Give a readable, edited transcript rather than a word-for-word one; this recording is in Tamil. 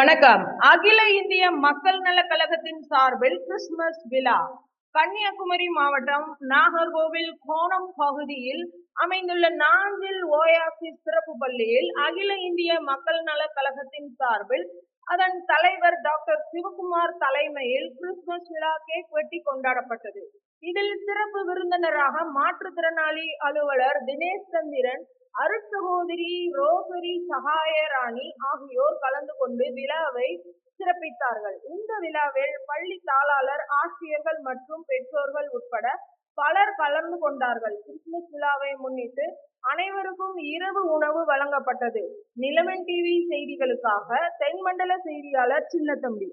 வணக்கம். அகில இந்திய மக்கள் நலக் கழகத்தின் சார்பில் கிறிஸ்துமஸ் விழா கன்னியாகுமரி மாவட்டம் நாகர்கோவில் கோணம் பகுதியில் அமைந்துள்ள நாஞ்சில் ஓயாசிஸ் சிறப்பு பள்ளியில் அகில இந்திய மக்கள் நலக் கழகத்தின் சார்பில் அதன் தலைவர் டாக்டர் சிவகுமார் தலைமையில் கிறிஸ்துமஸ் விழா கேக் வெட்டி கொண்டாடப்பட்டது. இதில் சிறப்பு விருந்தினராக மாற்றுத்திறனாளி அலுவலர் தினேஷ் சந்திரன், அருட்சகோதரி ரோசரி சகாயராணி ஆகியோர் கலந்து கொண்டு விழாவை சிறப்பித்தார்கள். இந்த விழாவில் பள்ளி தாளாளர், ஆசிரியர்கள் மற்றும் பெற்றோர்கள் உட்பட பலர் கலந்து கொண்டார்கள். கிறிஸ்துமஸ் விழாவை முன்னிட்டு அனைவருக்கும் இரவு உணவு வழங்கப்பட்டது. நிலவன் டிவி செய்திகளுக்காக தென்மண்டல செய்தியாளர் சின்னத்தம்பி.